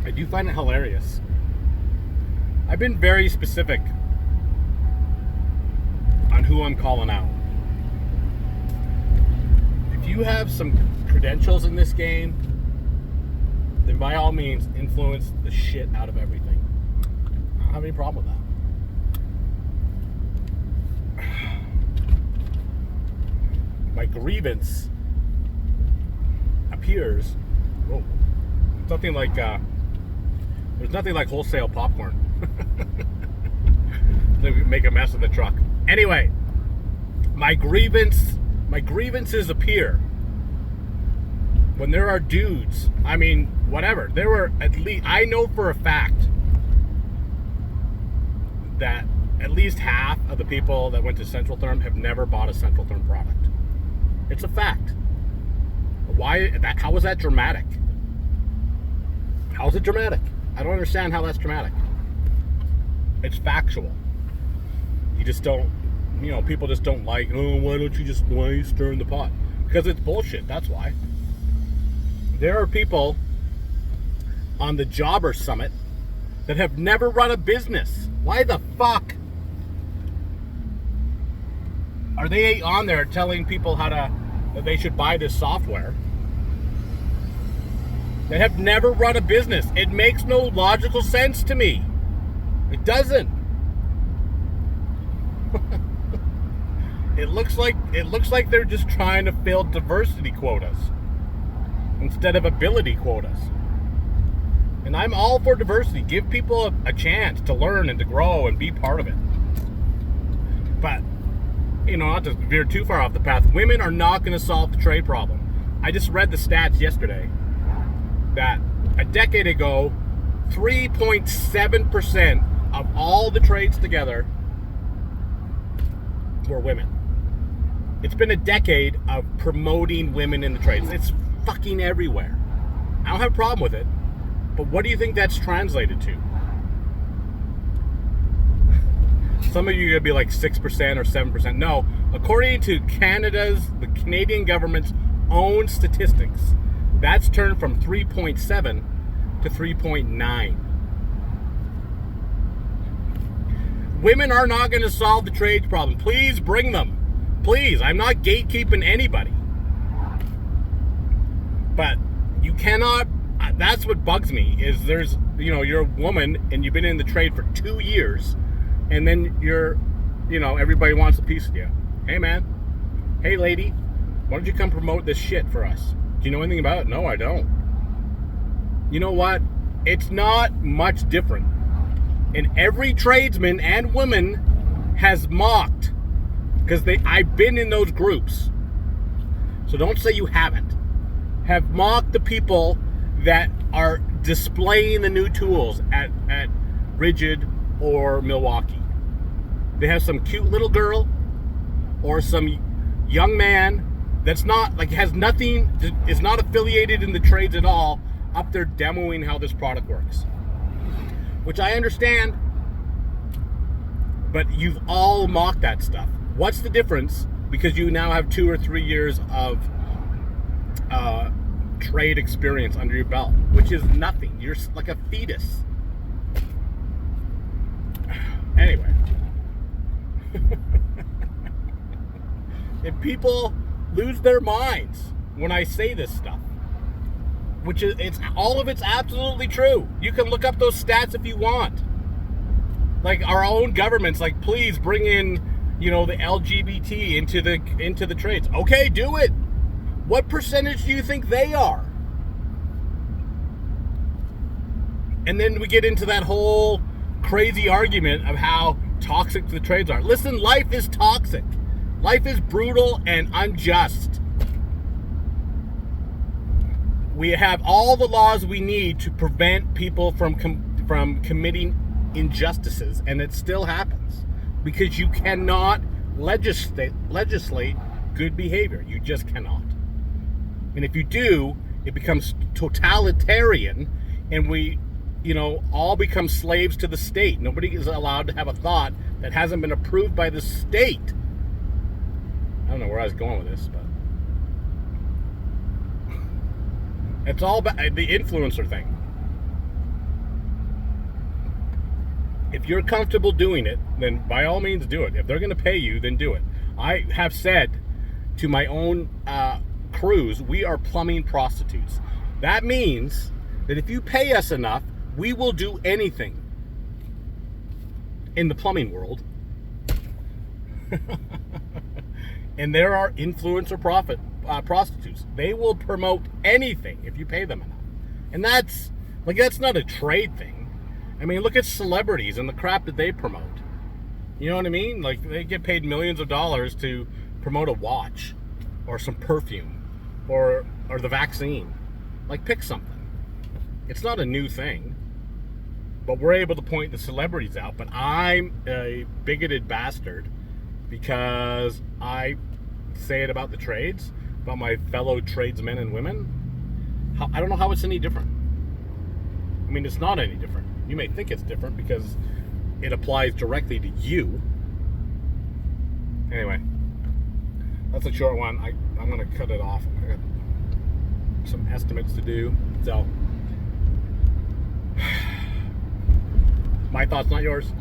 I do find it hilarious. I've been very specific on who I'm calling out. If you have some credentials in this game, then by all means influence the shit out of everything. I don't have any problem with that. My grievance appears. Whoa. It's nothing like there's nothing like wholesale popcorn. They make a mess of the truck. Anyway, my grievances appear when there are dudes. I mean, whatever. There were at least, I know for a fact that at least half of the people that went to Central Therm have never bought a Central Therm product. It's a fact. How is that dramatic? How is it dramatic? I don't understand how that's dramatic. It's factual. You just don't, people just don't like, why are you stirring the pot? Because it's bullshit, that's why. There are people on the Jobber Summit that have never run a business. Why the fuck are they on there telling people that they should buy this software? That have never run a business. It makes no logical sense to me. It doesn't. It looks like they're just trying to fill diversity quotas instead of ability quotas. And I'm all for diversity. Give people a chance to learn and to grow and be part of it. But, not to veer too far off the path, women are not going to solve the trade problem. I just read the stats yesterday that a decade ago, 3.7% of all the trades together were women. It's been a decade of promoting women in the trades. It's fucking everywhere. I don't have a problem with it, but what do you think that's translated to? Some of you are going to be like 6% or 7%. No, according to the Canadian government's own statistics, that's turned from 3.7 to 3.9. Women are not going to solve the trades problem. Please bring them. Please, I'm not gatekeeping anybody. But you cannot, that's what bugs me, is you're a woman and you've been in the trade for 2 years, and then everybody wants a piece of you. Hey man, hey lady, why don't you come promote this shit for us? Do you know anything about it? No, I don't. You know what? It's not much different. And every tradesman and woman has mocked, because I've been in those groups. So don't say you haven't. Have mocked the people that are displaying the new tools at Rigid or Milwaukee. They have some cute little girl or some young man that's not, has nothing, is not affiliated in the trades at all, up there demoing how this product works. Which I understand, but you've all mocked that stuff. What's the difference? Because you now have 2 or 3 years of trade experience under your belt, which is nothing. You're like a fetus. Anyway. If people lose their minds when I say this stuff, which is, all of it's absolutely true. You can look up those stats if you want. Like our own government's like, please bring in, the LGBT into the trades. Okay, do it. What percentage do you think they are? And then we get into that whole crazy argument of how toxic the trades are. Listen, life is toxic. Life is brutal and unjust. We have all the laws we need to prevent people from committing injustices, and it still happens because you cannot legislate good behavior. You just cannot. And if you do, it becomes totalitarian, and we, all become slaves to the state. Nobody is allowed to have a thought that hasn't been approved by the state. I don't know where I was going with this, but it's all about the influencer thing. If you're comfortable doing it, then by all means do it. If they're going to pay you, then do it. I have said to my own crews, we are plumbing prostitutes. That means that if you pay us enough, we will do anything in the plumbing world. And there are influencer prostitutes. They will promote anything if you pay them enough. And that's not a trade thing. I mean, look at celebrities and the crap that they promote. You know what I mean? Like, they get paid millions of dollars to promote a watch or some perfume or the vaccine. Like, pick something. It's not a new thing. But we're able to point the celebrities out. But I'm a bigoted bastard because I say it about the trades, about my fellow tradesmen and women. I don't know how it's any different. I mean, it's not any different. You may think it's different because it applies directly to you. Anyway, that's a short one. I'm going to cut it off. I got some estimates to do. So, my thoughts, not yours.